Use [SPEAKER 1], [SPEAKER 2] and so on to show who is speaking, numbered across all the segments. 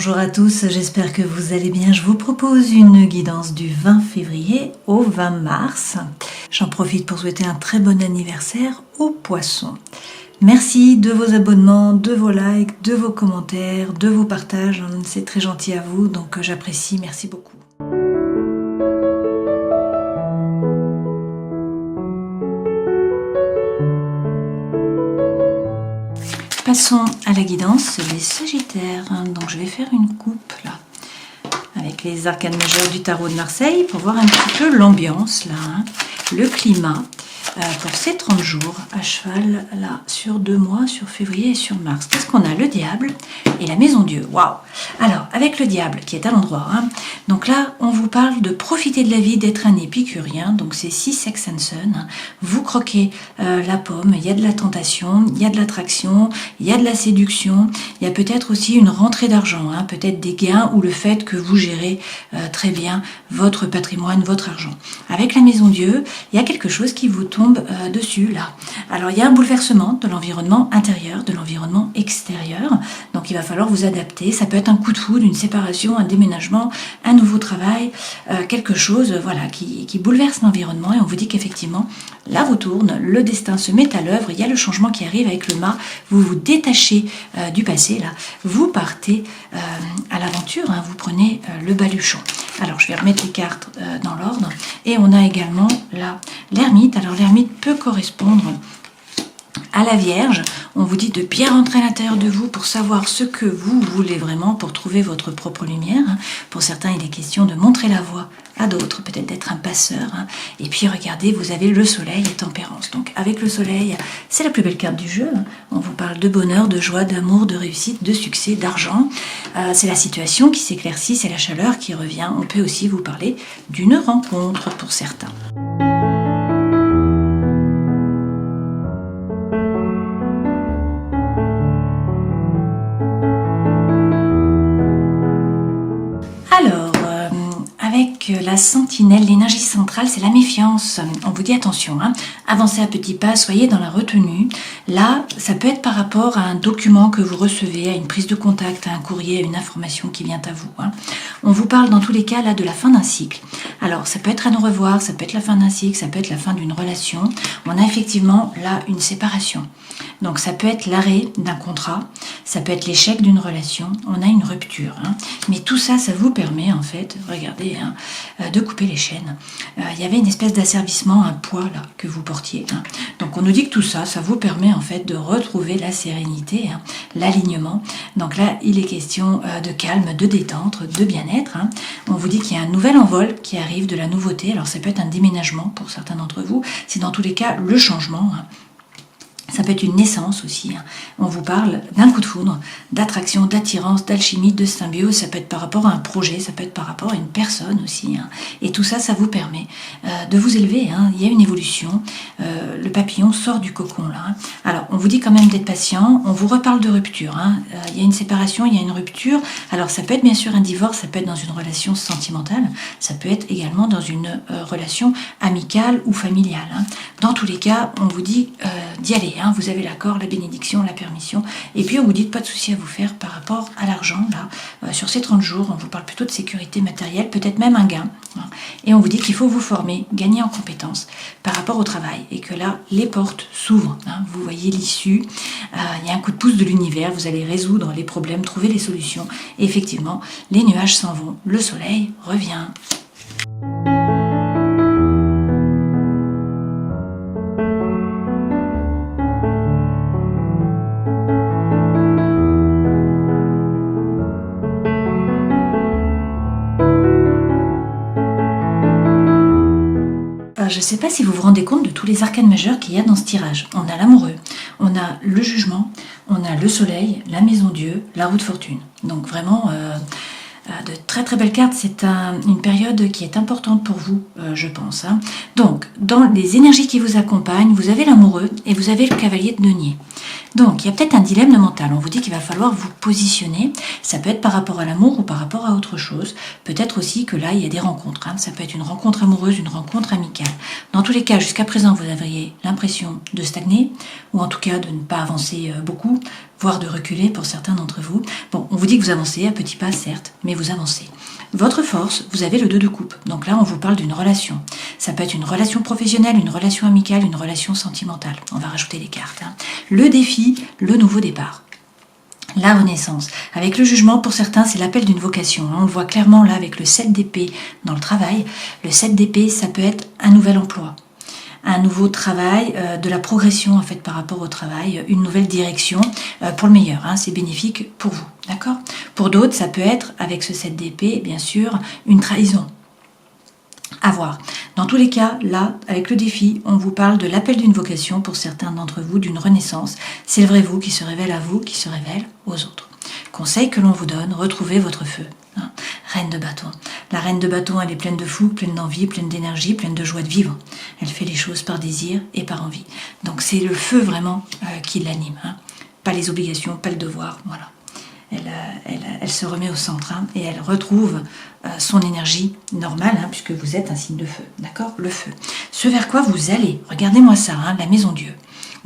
[SPEAKER 1] Bonjour à tous, j'espère que vous allez bien. Je vous propose une guidance du 20 février au 20 mars. J'en profite pour souhaiter un très bon anniversaire aux poissons. Merci de vos abonnements, de vos likes, de vos commentaires, de vos partages. C'est très gentil à vous, donc j'apprécie. Merci beaucoup. Passons à la guidance des Sagittaires. Donc je vais faire une coupe là avec les arcanes majeures du tarot de Marseille pour voir un petit peu l'ambiance là, le climat pour ces 30 jours à cheval là sur 2 mois, sur février et sur mars. Qu'est-ce qu'on a? Le diable et la maison Dieu. Waouh! Alors avec le diable qui est à l'endroit, donc là on vous parle de profiter de la vie, d'être un épicurien. Donc c'est 6 Sex and Sun. Vous croquez la pomme, il y a de la tentation, il y a de l'attraction, il y a de la séduction, il y a peut-être aussi une rentrée d'argent, peut-être des gains ou le fait que vous gérez très bien votre patrimoine, votre argent. Avec la maison Dieu, il y a quelque chose qui vous tombe dessus là. Alors il y a un bouleversement de l'environnement intérieur, de l'environnement extérieur. Donc il va falloir vous adapter. Ça peut être un coup de foudre, une séparation, un déménagement, un nouveau travail, quelque chose voilà, qui bouleverse l'environnement. Et on vous dit qu'effectivement, la roue tourne, le destin se met à l'œuvre. Il y a le changement qui arrive avec le mât. Vous vous détachez du passé là. Vous partez à l'aventure. Vous prenez le baluchon. Alors je vais remettre les cartes dans l'ordre. Et on a également là l'ermite. Alors l'ermite peut correspondre à la Vierge. On vous dit de bien rentrer à l'intérieur de vous pour savoir ce que vous voulez vraiment, pour trouver votre propre lumière. Pour certains, il est question de montrer la voie à d'autres, peut-être d'être un passeur. Et puis regardez, vous avez le soleil et tempérance. Donc avec le soleil, c'est la plus belle carte du jeu. On vous parle de bonheur, de joie, d'amour, de réussite, de succès, d'argent. C'est la situation qui s'éclaircit, c'est la chaleur qui revient. On peut aussi vous parler d'une rencontre pour certains. Avec la sentinelle, l'énergie centrale, c'est la méfiance. On vous dit attention, avancez à petits pas, soyez dans la retenue. Là, ça peut être par rapport à un document que vous recevez, à une prise de contact, à un courrier, à une information qui vient à vous. On vous parle dans tous les cas là de la fin d'un cycle. Alors, ça peut être un au revoir, ça peut être la fin d'un cycle, ça peut être la fin d'une relation. On a effectivement là une séparation. Donc, ça peut être l'arrêt d'un contrat, ça peut être l'échec d'une relation, on a une rupture. Mais tout ça, ça vous permet en fait, regardez, de couper les chaînes. Il y avait une espèce d'asservissement, un poids là que vous portiez. Donc, on nous dit que tout ça, ça vous permet en fait de retrouver la sérénité, l'alignement. Donc là, il est question de calme, de détente, de bien-être. On vous dit qu'il y a un nouvel envol qui arrive, de la nouveauté. Alors, ça peut être un déménagement pour certains d'entre vous. C'est dans tous les cas le changement. Ça peut être une naissance aussi. On vous parle d'un coup de foudre, d'attraction, d'attirance, d'alchimie, de symbiose. Ça peut être par rapport à un projet, ça peut être par rapport à une personne aussi. Et tout ça, ça vous permet de vous élever. Il y a une évolution. Le papillon sort du cocon là. Alors, on vous dit quand même d'être patient. On vous reparle de rupture. Il y a une séparation, il y a une rupture. Alors, ça peut être bien sûr un divorce, ça peut être dans une relation sentimentale. Ça peut être également dans une relation amicale ou familiale. Dans tous les cas, on vous dit d'y aller. Vous avez l'accord, la bénédiction, la permission. Et puis on vous dit pas de souci à vous faire par rapport à l'argent. Là, sur ces 30 jours, on vous parle plutôt de sécurité matérielle, peut-être même un gain. Et on vous dit qu'il faut vous former, gagner en compétences par rapport au travail. Et que là, les portes s'ouvrent. Vous voyez l'issue. Il y a un coup de pouce de l'univers. Vous allez résoudre les problèmes, trouver les solutions. Et effectivement, les nuages s'en vont. Le soleil revient. Je ne sais pas si vous vous rendez compte de tous les arcanes majeurs qu'il y a dans ce tirage. On a l'amoureux, on a le jugement, on a le soleil, la maison Dieu, la roue de fortune. Donc vraiment de très très belles cartes. C'est une période qui est importante pour vous, je pense. Donc dans les énergies qui vous accompagnent, vous avez l'amoureux et vous avez le cavalier de denier. Donc, il y a peut-être un dilemme mental. On vous dit qu'il va falloir vous positionner. Ça peut être par rapport à l'amour ou par rapport à autre chose. Peut-être aussi que là, il y a des rencontres. Ça peut être une rencontre amoureuse, une rencontre amicale. Dans tous les cas, jusqu'à présent, vous aviez l'impression de stagner, ou en tout cas de ne pas avancer beaucoup, voire de reculer pour certains d'entre vous. Bon, on vous dit que vous avancez à petits pas, certes, mais vous avancez. Votre force, vous avez le 2 de coupe. Donc là, on vous parle d'une relation. Ça peut être une relation professionnelle, une relation amicale, une relation sentimentale. On va rajouter les cartes. Le défi, le nouveau départ. La renaissance. Avec le jugement, pour certains, c'est l'appel d'une vocation. On le voit clairement là avec le 7 d'épée dans le travail. Le 7 d'épée, ça peut être un nouvel emploi, un nouveau travail, de la progression en fait par rapport au travail, une nouvelle direction pour le meilleur. C'est bénéfique pour vous, d'accord? Pour d'autres, ça peut être, avec ce 7 d'épée, bien sûr, une trahison. À voir. Dans tous les cas, là, avec le défi, on vous parle de l'appel d'une vocation pour certains d'entre vous, d'une renaissance. C'est le vrai vous qui se révèle à vous, qui se révèle aux autres. Conseil que l'on vous donne, retrouvez votre feu. Reine de bâton. La reine de bâton, elle est pleine de fougue, pleine d'envie, pleine d'énergie, pleine de joie de vivre. Elle fait les choses par désir et par envie. Donc c'est le feu vraiment qui l'anime. Pas les obligations, pas le devoir, voilà. Elle se remet au centre et elle retrouve son énergie normale, puisque vous êtes un signe de feu, d'accord? Le feu. Ce vers quoi vous allez, regardez-moi ça, la maison Dieu.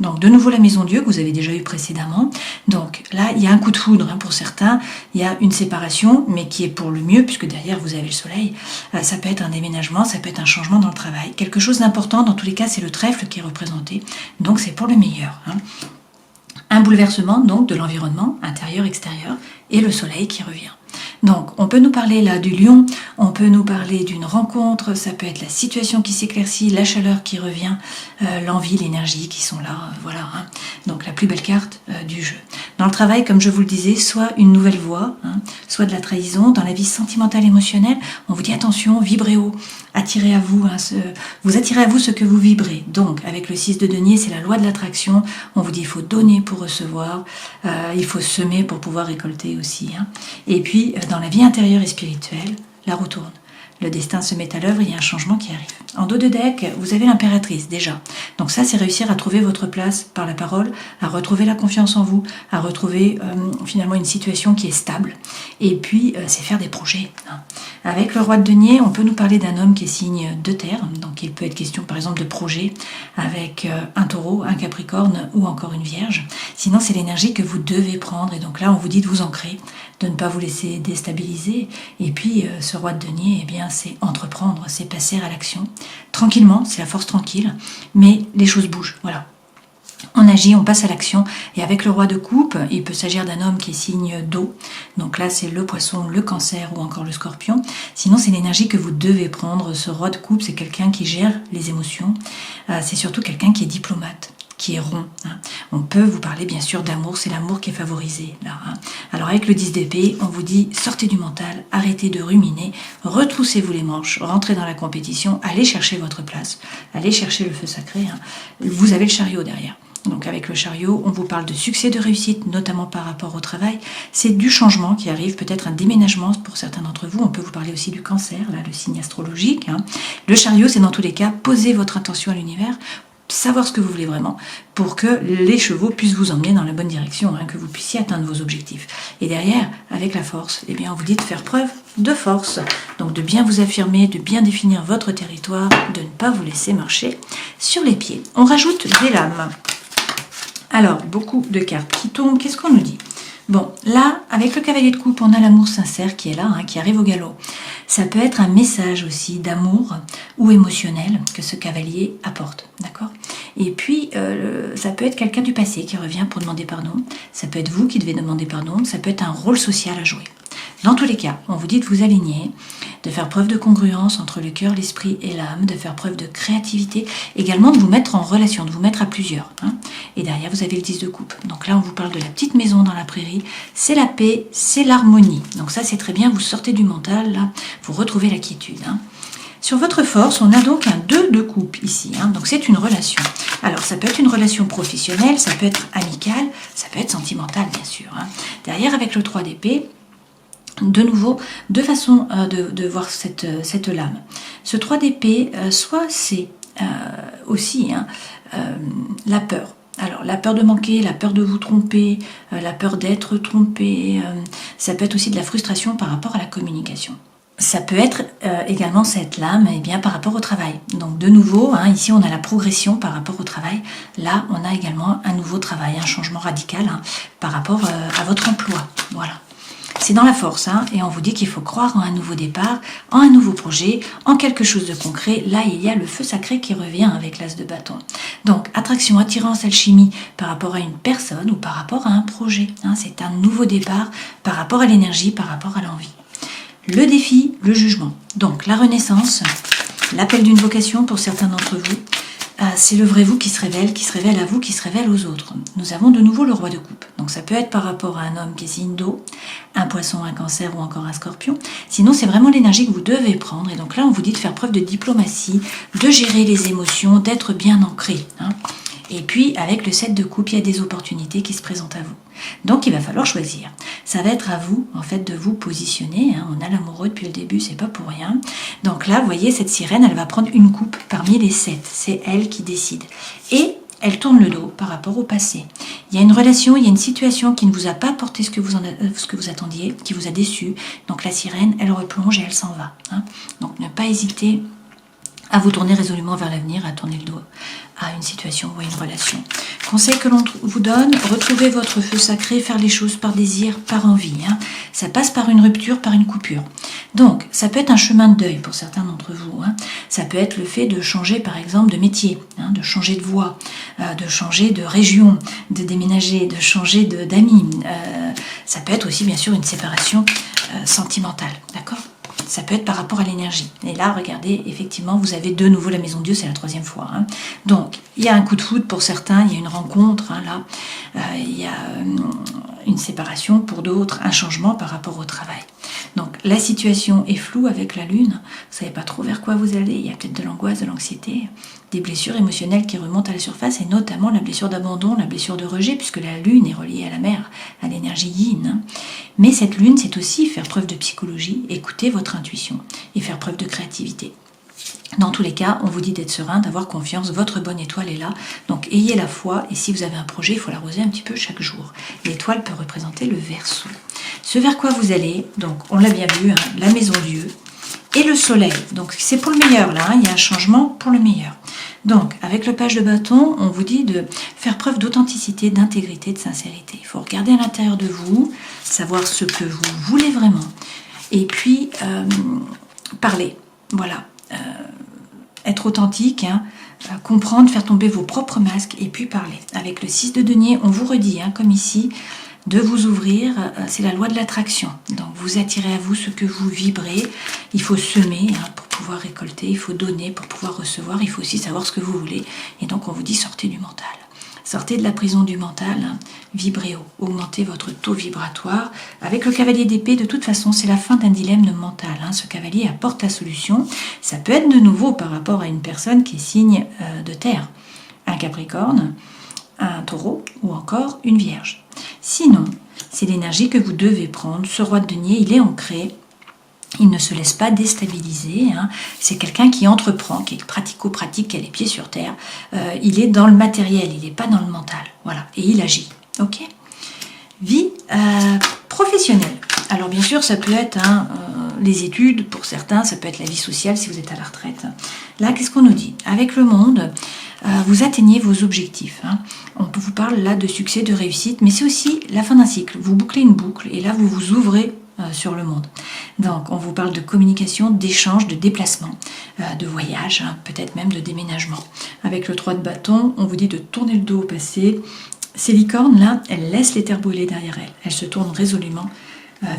[SPEAKER 1] Donc de nouveau la maison Dieu que vous avez déjà eu précédemment. Donc là, il y a un coup de foudre pour certains, il y a une séparation, mais qui est pour le mieux, puisque derrière vous avez le soleil. Ça peut être un déménagement, ça peut être un changement dans le travail. Quelque chose d'important, dans tous les cas, c'est le trèfle qui est représenté. Donc c'est pour le meilleur. Un bouleversement donc de l'environnement intérieur-extérieur et le soleil qui revient. Donc on peut nous parler là du lion, on peut nous parler d'une rencontre, ça peut être la situation qui s'éclaircit, la chaleur qui revient, l'envie, l'énergie qui sont là, voilà. Donc la plus belle carte du jeu. Dans le travail, comme je vous le disais, soit une nouvelle voie, soit de la trahison. Dans la vie sentimentale, émotionnelle, on vous dit attention, vibrez haut, attirez à vous, vous attirez à vous ce que vous vibrez. Donc avec le 6 de denier, c'est la loi de l'attraction. On vous dit il faut donner pour recevoir, il faut semer pour pouvoir récolter aussi. Et puis dans la vie intérieure et spirituelle, la roue tourne. Le destin se met à l'œuvre, il y a un changement qui arrive. En dos de deck, vous avez l'impératrice déjà. Donc ça, c'est réussir à trouver votre place par la parole, à retrouver la confiance en vous, à retrouver finalement une situation qui est stable. Et puis, c'est faire des projets. Avec le roi de denier, on peut nous parler d'un homme qui est signe de terre. Donc il peut être question par exemple de projet avec un taureau, un capricorne ou encore une vierge. Sinon, c'est l'énergie que vous devez prendre. Et donc là, on vous dit de vous ancrer, de ne pas vous laisser déstabiliser. Et puis, ce roi de denier, eh bien, c'est entreprendre, c'est passer à l'action. Tranquillement, c'est la force tranquille, mais les choses bougent, voilà. On agit, on passe à l'action, et avec le roi de coupe, il peut s'agir d'un homme qui est signe d'eau, donc là c'est le poisson, le cancer ou encore le scorpion. Sinon c'est l'énergie que vous devez prendre. Ce roi de coupe, c'est quelqu'un qui gère les émotions, c'est surtout quelqu'un qui est diplomate, qui est rond. On peut vous parler bien sûr d'amour, c'est l'amour qui est favorisé là. Alors avec le 10 d'épée, on vous dit sortez du mental, arrêtez de ruminer, retroussez-vous les manches, rentrez dans la compétition, allez chercher votre place, allez chercher le feu sacré. Vous avez le chariot derrière. Donc avec le chariot, on vous parle de succès, de réussite, notamment par rapport au travail. C'est du changement qui arrive, peut-être un déménagement pour certains d'entre vous. On peut vous parler aussi du cancer, là, le signe astrologique. Le chariot, c'est dans tous les cas, posez votre intention à l'univers, savoir ce que vous voulez vraiment, pour que les chevaux puissent vous emmener dans la bonne direction, que vous puissiez atteindre vos objectifs. Et derrière, avec la force, eh bien, on vous dit de faire preuve de force. Donc de bien vous affirmer, de bien définir votre territoire, de ne pas vous laisser marcher sur les pieds. On rajoute des lames. Alors, beaucoup de cartes qui tombent. Qu'est-ce qu'on nous dit? Bon, là, avec le cavalier de coupe, on a l'amour sincère qui est là, qui arrive au galop. Ça peut être un message aussi d'amour ou émotionnel que ce cavalier apporte, d'accord? Et puis, ça peut être quelqu'un du passé qui revient pour demander pardon. Ça peut être vous qui devez demander pardon. Ça peut être un rôle social à jouer. Dans tous les cas, on vous dit de vous aligner, de faire preuve de congruence entre le cœur, l'esprit et l'âme, de faire preuve de créativité, également de vous mettre en relation, de vous mettre à plusieurs. Et derrière, vous avez le 10 de coupe. Donc là, on vous parle de la petite maison dans la prairie. C'est la paix, c'est l'harmonie. Donc ça, c'est très bien. Vous sortez du mental, là, vous retrouvez la quiétude. Sur votre force, on a donc un 2 de coupe ici. Donc c'est une relation. Alors, ça peut être une relation professionnelle, ça peut être amicale, ça peut être sentimentale, bien sûr. Derrière, avec le 3 d'épée, de nouveau, deux façons de voir cette lame. Ce 3 d'épée, soit c'est aussi la peur. Alors, la peur de manquer, la peur de vous tromper, la peur d'être trompé, ça peut être aussi de la frustration par rapport à la communication. Ça peut être également cette lame par rapport au travail. Donc de nouveau, ici on a la progression par rapport au travail. Là, on a également un nouveau travail, un changement radical par rapport à votre emploi. Voilà. C'est dans la force, et on vous dit qu'il faut croire en un nouveau départ, en un nouveau projet, en quelque chose de concret. Là, il y a le feu sacré qui revient avec l'as de bâton. Donc, attraction, attirance, alchimie par rapport à une personne ou par rapport à un projet. C'est un nouveau départ par rapport à l'énergie, par rapport à l'envie. Le défi, le jugement. Donc, la renaissance, l'appel d'une vocation pour certains d'entre vous. C'est le vrai vous qui se révèle à vous, qui se révèle aux autres. Nous avons de nouveau le roi de coupe. Donc ça peut être par rapport à un homme qui est signe d'eau, un poisson, un cancer ou encore un scorpion. Sinon, c'est vraiment l'énergie que vous devez prendre. Et donc là, on vous dit de faire preuve de diplomatie, de gérer les émotions, d'être bien ancré. Et puis, avec le 7 de coupe, il y a des opportunités qui se présentent à vous. Donc, il va falloir choisir. Ça va être à vous, en fait, de vous positionner. On a l'amoureux depuis le début, c'est pas pour rien. Donc là, vous voyez, cette sirène, elle va prendre une coupe parmi les 7. C'est elle qui décide. Et elle tourne le dos par rapport au passé. Il y a une relation, il y a une situation qui ne vous a pas apporté ce que vous attendiez, qui vous a déçu. Donc la sirène, elle replonge et elle s'en va. Donc ne pas hésiter à vous tourner résolument vers l'avenir, à tourner le dos à une situation ou à une relation. Conseil que l'on vous donne, retrouvez votre feu sacré, faire les choses par désir, par envie. Ça passe par une rupture, par une coupure. Donc, ça peut être un chemin de deuil pour certains d'entre vous. Ça peut être le fait de changer, par exemple, de métier, de changer de voie, de changer de région, de déménager, de changer d'amis. Ça peut être aussi, bien sûr, une séparation sentimentale. D'accord ? Ça peut être par rapport à l'énergie. Et là, regardez, effectivement, vous avez de nouveau la maison de Dieu, c'est la 3e fois. Donc, il y a un coup de foudre pour certains, il y a une rencontre, là. Il y a une séparation pour d'autres, un changement par rapport au travail. Donc, la situation est floue avec la lune. Vous ne savez pas trop vers quoi vous allez. Il y a peut-être de l'angoisse, de l'anxiété, des blessures émotionnelles qui remontent à la surface, et notamment la blessure d'abandon, la blessure de rejet, puisque la lune est reliée à la mer, à l'énergie yin. Mais cette lune, c'est aussi faire preuve de psychologie, écouter votre intuition et faire preuve de créativité. Dans tous les cas, on vous dit d'être serein, d'avoir confiance, votre bonne étoile est là. Donc ayez la foi, et si vous avez un projet, il faut l'arroser un petit peu chaque jour. L'étoile peut représenter le Verseau. Ce vers quoi vous allez, donc on l'a bien vu, la maison Dieu, et le soleil. Donc c'est pour le meilleur là, il y a un changement pour le meilleur. Donc avec le page de bâton, on vous dit de faire preuve d'authenticité, d'intégrité, de sincérité. Il faut regarder à l'intérieur de vous, savoir ce que vous voulez vraiment, et puis parler. Voilà. Être authentique, comprendre, faire tomber vos propres masques et puis parler. Avec le 6 de denier, on vous redit, comme ici, de vous ouvrir, c'est la loi de l'attraction. Donc vous attirez à vous ce que vous vibrez. Il faut semer pour pouvoir récolter, il faut donner pour pouvoir recevoir, il faut aussi savoir ce que vous voulez. Et donc on vous dit sortez du mental. Sortez de la prison du mental, vibrez haut, augmentez votre taux vibratoire. Avec le cavalier d'épée, de toute façon, c'est la fin d'un dilemme mental. Ce cavalier apporte la solution. Ça peut être de nouveau par rapport à une personne qui est signe de terre, un capricorne, un taureau ou encore une vierge. Sinon, c'est l'énergie que vous devez prendre. Ce roi de denier, il est ancré. Il ne se laisse pas déstabiliser. C'est quelqu'un qui entreprend, qui est pratico-pratique, qui a les pieds sur terre. Il est dans le matériel, il n'est pas dans le mental. Voilà, et il agit. Ok ? Vie professionnelle. Alors bien sûr, ça peut être les études pour certains, ça peut être la vie sociale si vous êtes à la retraite. Là, qu'est-ce qu'on nous dit ? Avec le monde, vous atteignez vos objectifs. On vous parle là de succès, de réussite, mais c'est aussi la fin d'un cycle. Vous bouclez une boucle et là, vous vous ouvrez sur le monde. Donc, on vous parle de communication, d'échange, de déplacement, de voyage, peut-être même de déménagement. Avec le 3 de bâton, on vous dit de tourner le dos au passé. Ces licornes, là, elles laissent l'éther brûler derrière elles. Elles se tournent résolument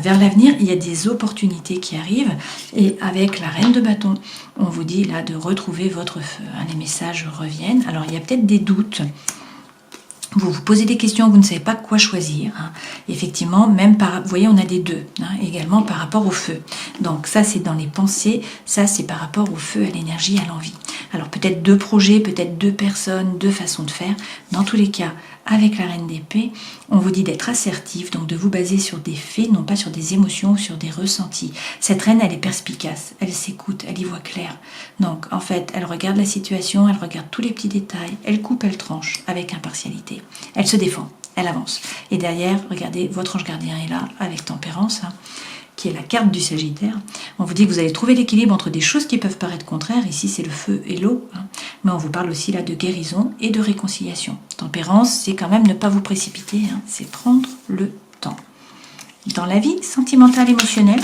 [SPEAKER 1] vers l'avenir. Il y a des opportunités qui arrivent. Et avec la reine de bâton, on vous dit là de retrouver votre feu. Les messages reviennent. Alors, il y a peut-être des doutes. Vous vous posez des questions, vous ne savez pas quoi choisir. Effectivement, même vous voyez, on a des 2, également par rapport au feu. Donc ça, c'est dans les pensées, ça, c'est par rapport au feu, à l'énergie, à l'envie. Alors peut-être 2 projets, peut-être 2 personnes, 2 façons de faire. Dans tous les cas, Avec la reine d'épée, on vous dit d'être assertif, donc de vous baser sur des faits, non pas sur des émotions ou sur des ressentis. Cette reine, elle est perspicace, elle s'écoute, elle y voit clair. Donc, en fait, elle regarde la situation, elle regarde tous les petits détails, elle coupe, elle tranche avec impartialité. Elle se défend, elle avance. Et derrière, regardez, votre ange gardien est là, avec tempérance, qui est la carte du Sagittaire. On vous dit que vous allez trouver l'équilibre entre des choses qui peuvent paraître contraires. Ici, c'est le feu et l'eau. Mais on vous parle aussi là de guérison et de réconciliation. Tempérance, c'est quand même ne pas vous précipiter. C'est prendre le temps. Dans la vie sentimentale, émotionnelle,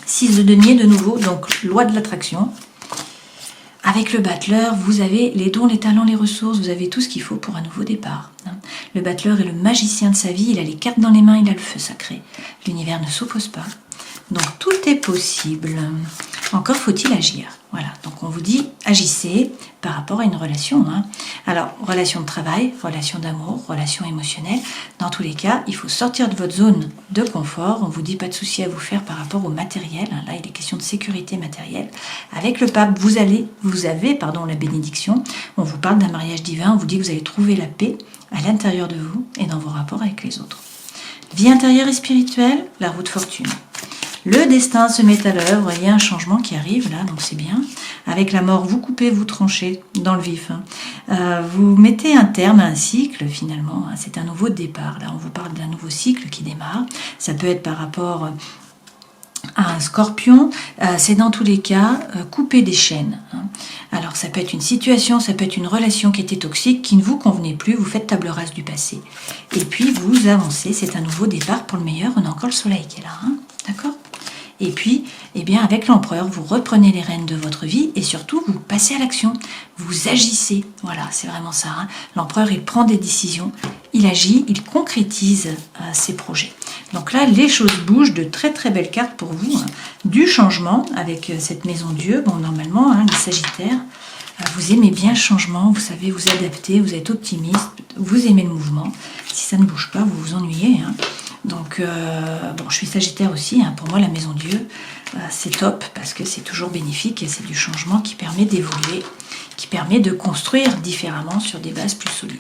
[SPEAKER 1] 6 de denier de nouveau, donc loi de l'attraction. Avec le battleur, vous avez les dons, les talents, les ressources, vous avez tout ce qu'il faut pour un nouveau départ. Le battleur est le magicien de sa vie, il a les cartes dans les mains, il a le feu sacré. L'univers ne s'oppose pas. Donc tout est possible. Encore faut-il agir. Voilà, donc on vous dit agissez par rapport à une relation. Alors, relation de travail, relation d'amour, relation émotionnelle. Dans tous les cas, il faut sortir de votre zone de confort. On vous dit pas de souci à vous faire par rapport au matériel. Là, il est question de sécurité matérielle. Avec le pape, vous avez la bénédiction. On vous parle d'un mariage divin. On vous dit que vous allez trouver la paix à l'intérieur de vous et dans vos rapports avec les autres. Vie intérieure et spirituelle, la route fortune. Le destin se met à l'œuvre, il y a un changement qui arrive là, donc c'est bien. Avec la mort, vous coupez, vous tranchez dans le vif. Vous mettez un terme à un cycle finalement, c'est un nouveau départ. Là, on vous parle d'un nouveau cycle qui démarre. Ça peut être par rapport à un scorpion, c'est dans tous les cas couper des chaînes. Alors ça peut être une situation, ça peut être une relation qui était toxique, qui ne vous convenait plus, vous faites table rase du passé. Et puis vous avancez, c'est un nouveau départ pour le meilleur, on a encore le soleil qui est là, d'accord ? Et puis, eh bien, avec l'empereur, vous reprenez les rênes de votre vie et surtout, vous passez à l'action. Vous agissez. Voilà, c'est vraiment ça. L'empereur, il prend des décisions, il agit, il concrétise ses projets. Donc là, les choses bougent, de très très belles cartes pour vous. Du changement avec cette maison Dieu. Bon, normalement, les Sagittaires, vous aimez bien le changement, vous savez vous adapter, vous êtes optimiste, vous aimez le mouvement. Si ça ne bouge pas, vous vous ennuyez. Donc, bon, je suis Sagittaire aussi. Pour moi, la maison Dieu, c'est top parce que c'est toujours bénéfique et c'est du changement qui permet d'évoluer, qui permet de construire différemment sur des bases plus solides.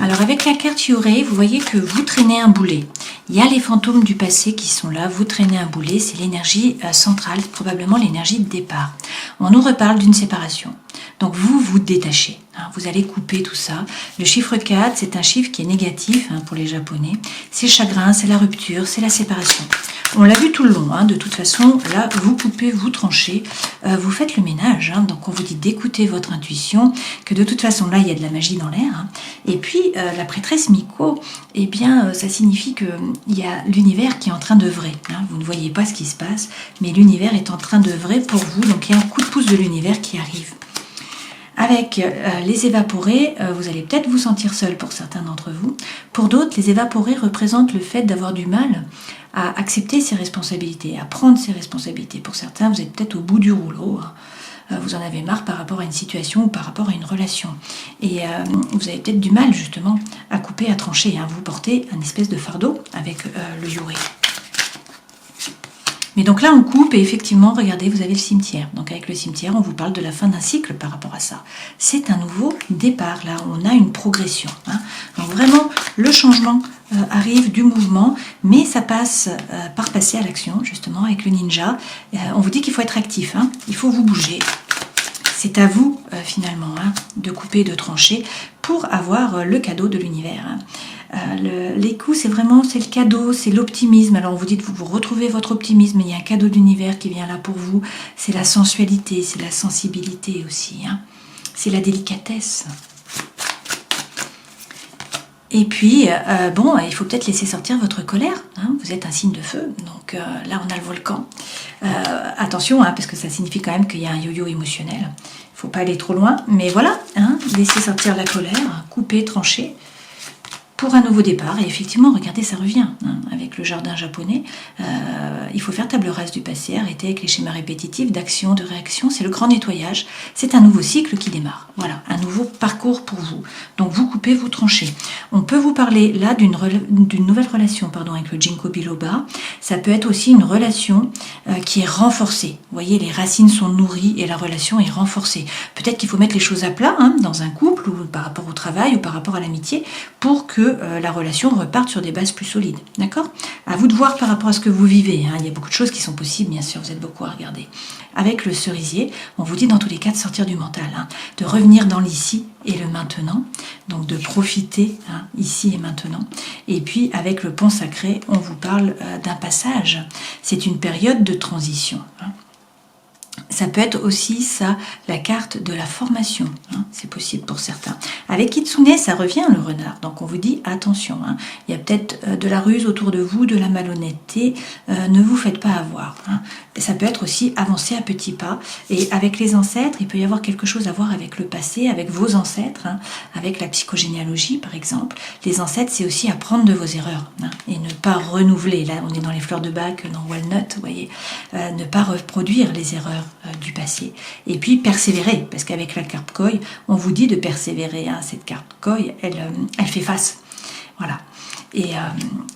[SPEAKER 1] Alors, avec la carte Yurei, vous voyez que vous traînez un boulet. Il y a les fantômes du passé qui sont là, vous traînez un boulet, c'est l'énergie centrale, probablement l'énergie de départ. On nous reparle d'une séparation. Donc vous, vous détachez, vous allez couper tout ça. Le chiffre 4, c'est un chiffre qui est négatif pour les Japonais. C'est le chagrin, c'est la rupture, c'est la séparation. On l'a vu tout le long, de toute façon, là, vous coupez, vous tranchez, vous faites le ménage. Donc on vous dit d'écouter votre intuition, que de toute façon, là, il y a de la magie dans l'air. Et puis, la prêtresse Miko, eh bien, ça signifie qu'il y a l'univers qui est en train d'œuvrer. Vous ne voyez pas ce qui se passe, mais l'univers est en train d'œuvrer pour vous. Donc il y a un coup de pouce de l'univers qui arrive. Avec les évaporés, vous allez peut-être vous sentir seul pour certains d'entre vous. Pour d'autres, les évaporés représentent le fait d'avoir du mal à accepter ses responsabilités, à prendre ses responsabilités. Pour certains, vous êtes peut-être au bout du rouleau. Vous en avez marre par rapport à une situation ou par rapport à une relation. Et vous avez peut-être du mal justement à couper, à trancher. Vous portez un espèce de fardeau avec le Yurei. Mais donc là, on coupe et effectivement, regardez, vous avez le cimetière. Donc avec le cimetière, on vous parle de la fin d'un cycle par rapport à ça. C'est un nouveau départ, là, on a une progression. Donc vraiment, le changement arrive du mouvement, mais ça passe par passer à l'action, justement, avec le ninja. On vous dit qu'il faut être actif, il faut vous bouger. C'est à vous, finalement, de couper, de trancher pour avoir le cadeau de l'univers. Les coups, c'est le cadeau, c'est l'optimisme. Alors on vous dit de vous retrouver votre optimisme, il y a un cadeau de l'univers qui vient là pour vous. C'est la sensualité, c'est la sensibilité aussi. C'est la délicatesse. Et puis, il faut peut-être laisser sortir votre colère. Vous êtes un signe de feu, donc là on a le volcan. Attention, parce que ça signifie quand même qu'il y a un yo-yo émotionnel. Il ne faut pas aller trop loin, mais voilà, laissez sortir la colère, couper, trancher. pour un nouveau départ. Et effectivement, regardez, ça revient hein, avec le jardin japonais. Il faut faire table rase du passé, arrêter avec les schémas répétitifs d'action, de réaction. C'est le grand nettoyage. C'est un nouveau cycle qui démarre. Voilà, un nouveau parcours pour vous. Donc vous coupez, vous tranchez. On peut vous parler là d'une nouvelle relation avec le Ginkgo biloba. Ça peut être aussi une relation qui est renforcée. Vous voyez, les racines sont nourries et la relation est renforcée. Peut-être qu'il faut mettre les choses à plat hein, dans un couple ou par rapport au travail ou par rapport à l'amitié pour que la relation reparte sur des bases plus solides. D'accord ? À vous de voir par rapport à ce que vous vivez. Hein. Il y a beaucoup de choses qui sont possibles, bien sûr, vous êtes beaucoup à regarder. Avec le cerisier, on vous dit dans tous les cas de sortir du mental, hein, de revenir dans l'ici et le maintenant, donc de profiter hein, ici et maintenant. Et puis avec le pont sacré, on vous parle d'un passage. C'est une période de transition. Hein. Ça peut être aussi ça, la carte de la formation, hein, c'est possible pour certains. Avec Kitsune, ça revient le renard, donc on vous dit attention, hein, il y a peut-être de la ruse autour de vous, de la malhonnêteté, ne vous faites pas avoir. Hein. Ça peut être aussi avancer à petits pas, et avec les ancêtres, il peut y avoir quelque chose à voir avec le passé, avec vos ancêtres, hein, avec la psychogénéalogie par exemple. Les ancêtres, c'est aussi apprendre de vos erreurs, hein, et ne pas renouveler, là on est dans les fleurs de bac, dans Walnut, vous voyez, ne pas reproduire les erreurs du passé. Et puis persévérer, parce qu'avec la carte Koi, on vous dit de persévérer. Hein. Cette carte Koi, elle fait face. Voilà. Et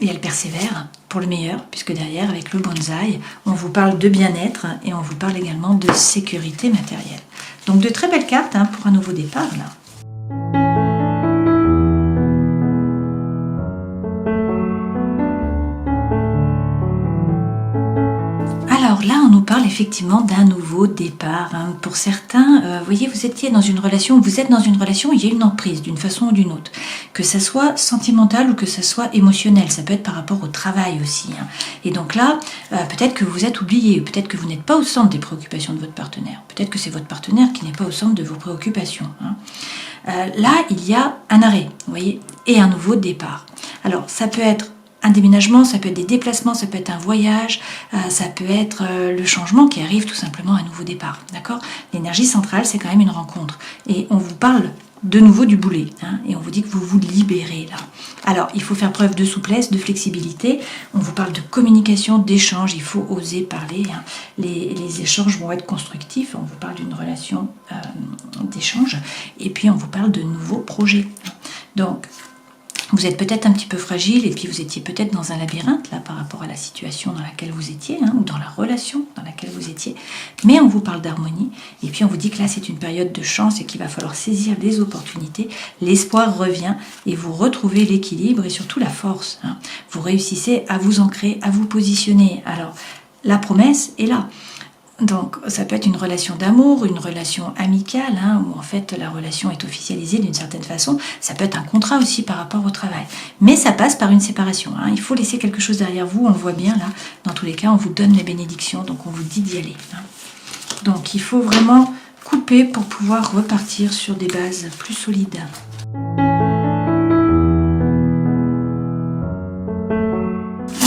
[SPEAKER 1] elle persévère pour le meilleur, puisque derrière, avec le bonsaï, on vous parle de bien-être et on vous parle également de sécurité matérielle. Donc de très belles cartes hein, pour un nouveau départ, là. Alors là, on nous parle effectivement d'un nouveau départ. Hein. Pour certains, vous voyez, vous étiez dans une relation, vous êtes dans une relation où il y a une emprise d'une façon ou d'une autre. Que ça soit sentimental ou que ça soit émotionnel. Ça peut être par rapport au travail aussi. Hein. Et donc là, peut-être que vous êtes oublié, peut-être que vous n'êtes pas au centre des préoccupations de votre partenaire. Peut-être que c'est votre partenaire qui n'est pas au centre de vos préoccupations. Hein. Là, il y a un arrêt, vous voyez, et un nouveau départ. Alors, ça peut être un déménagement, ça peut être des déplacements, ça peut être un voyage, ça peut être le changement qui arrive tout simplement à un nouveau départ. D'accord ? L'énergie centrale, c'est quand même une rencontre. Et on vous parle de nouveau du boulet. Hein, et on vous dit que vous vous libérez là. Alors, il faut faire preuve de souplesse, de flexibilité. On vous parle de communication, d'échange. Il faut oser parler. Hein. Les échanges vont être constructifs. On vous parle d'une relation d'échange. Et puis, on vous parle de nouveaux projets. Donc, vous êtes peut-être un petit peu fragile et puis vous étiez peut-être dans un labyrinthe là par rapport à la situation dans laquelle vous étiez hein, ou dans la relation dans laquelle vous étiez. Mais on vous parle d'harmonie et puis on vous dit que là c'est une période de chance et qu'il va falloir saisir les opportunités. L'espoir revient et vous retrouvez l'équilibre et surtout la force. Hein. Vous réussissez à vous ancrer, à vous positionner. Alors la promesse est là. Donc ça peut être une relation d'amour, une relation amicale, hein, où en fait la relation est officialisée d'une certaine façon. Ça peut être un contrat aussi par rapport au travail. Mais ça passe par une séparation. Hein. Il faut laisser quelque chose derrière vous, on le voit bien là. Dans tous les cas, on vous donne les bénédictions, donc on vous dit d'y aller. Hein. Donc il faut vraiment couper pour pouvoir repartir sur des bases plus solides.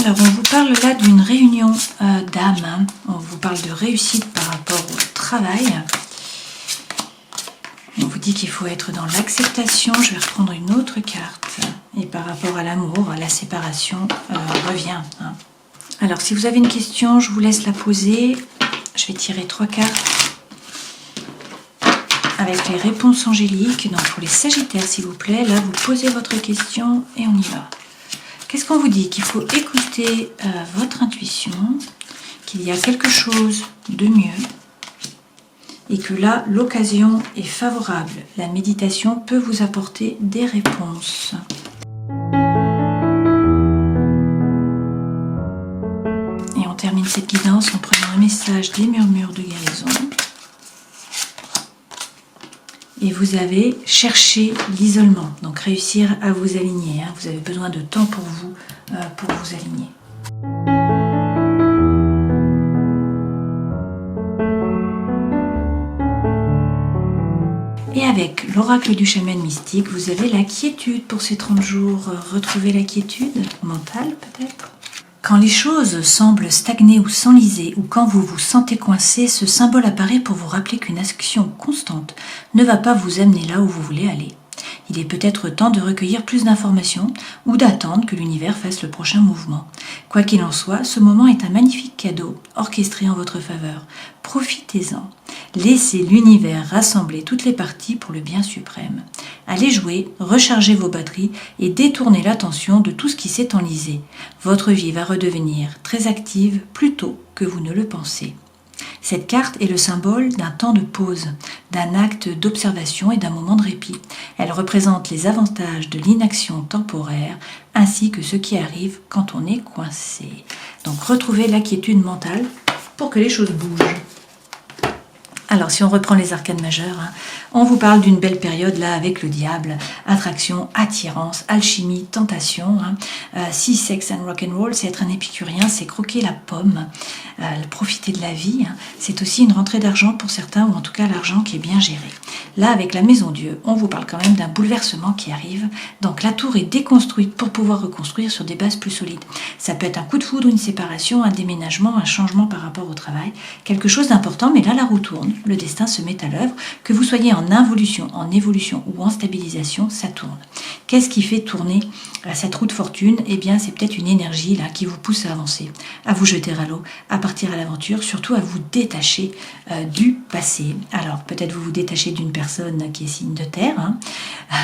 [SPEAKER 1] Alors, on vous parle là d'une réunion d'âme. Hein. On vous parle de réussite par rapport au travail. On vous dit qu'il faut être dans l'acceptation. Je vais reprendre une autre carte. Et par rapport à l'amour, la séparation revient. Hein. Alors, si vous avez une question, je vous laisse la poser. Je vais tirer 3 cartes avec les réponses angéliques. Donc, pour les Sagittaires, s'il vous plaît, là, vous posez votre question et on y va. Qu'est-ce qu'on vous dit? Qu'il faut écouter votre intuition, qu'il y a quelque chose de mieux et que là, l'occasion est favorable. La méditation peut vous apporter des réponses. Et on termine cette guidance en prenant un message des murmures de guérison. Et vous avez cherché l'isolement, donc réussir à vous aligner. Hein. Vous avez besoin de temps pour vous aligner. Et avec l'oracle du chaman mystique, vous avez la quiétude pour ces 30 jours. Retrouver la quiétude mentale peut-être. Quand les choses semblent stagner ou s'enliser, ou quand vous vous sentez coincé, ce symbole apparaît pour vous rappeler qu'une action constante ne va pas vous amener là où vous voulez aller. Il est peut-être temps de recueillir plus d'informations ou d'attendre que l'univers fasse le prochain mouvement. Quoi qu'il en soit, ce moment est un magnifique cadeau orchestré en votre faveur. Profitez-en. Laissez l'univers rassembler toutes les parties pour le bien suprême. Allez jouer, rechargez vos batteries et détournez l'attention de tout ce qui s'est enlisé. Votre vie va redevenir très active plus tôt que vous ne le pensez. Cette carte est le symbole d'un temps de pause, d'un acte d'observation et d'un moment de répit. Elle représente les avantages de l'inaction temporaire ainsi que ce qui arrive quand on est coincé. Donc retrouvez la quiétude mentale pour que les choses bougent. Alors, si on reprend les arcanes majeures, on vous parle d'une belle période là avec le diable, attraction, attirance, alchimie, tentation. Si sex and rock and roll, c'est être un épicurien, c'est croquer la pomme, profiter de la vie. C'est aussi une rentrée d'argent pour certains, ou en tout cas l'argent qui est bien géré. Là, avec la Maison Dieu, on vous parle quand même d'un bouleversement qui arrive. Donc la tour est déconstruite pour pouvoir reconstruire sur des bases plus solides. Ça peut être un coup de foudre, une séparation, un déménagement, un changement par rapport au travail, quelque chose d'important, mais là la roue tourne. Le destin se met à l'œuvre, que vous soyez en involution, en évolution ou en stabilisation, ça tourne. Qu'est-ce qui fait tourner cette roue de fortune? Eh bien, c'est peut-être une énergie là qui vous pousse à avancer, à vous jeter à l'eau, à partir à l'aventure, surtout à vous détacher du passé. Alors, peut-être vous vous détachez d'une personne qui est signe de terre,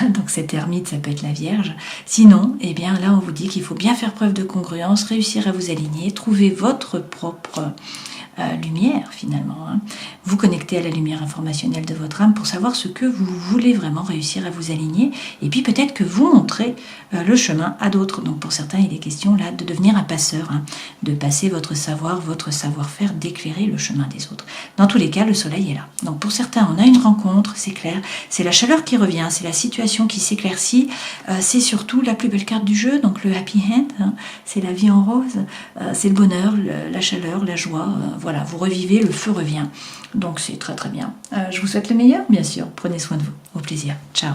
[SPEAKER 1] donc cette ermite, ça peut être la Vierge. Sinon, eh bien, là, on vous dit qu'il faut bien faire preuve de congruence, réussir à vous aligner, trouver votre propre lumière finalement, vous connecter à la lumière informationnelle de votre âme pour savoir ce que vous voulez vraiment réussir à vous aligner, et puis peut-être que vous montrez le chemin à d'autres. Donc pour certains, il est question là de devenir un passeur, de passer votre savoir, votre savoir-faire, d'éclairer le chemin des autres. Dans tous les cas, le soleil est là. Donc pour certains, on a une rencontre, c'est clair, c'est la chaleur qui revient, c'est la situation qui s'éclaircit, c'est surtout la plus belle carte du jeu, donc le happy end, c'est la vie en rose, c'est le bonheur, la chaleur, la joie, voilà, vous revivez, le feu revient. Donc c'est très très bien. Je vous souhaite le meilleur, bien sûr. Prenez soin de vous. Au plaisir. Ciao.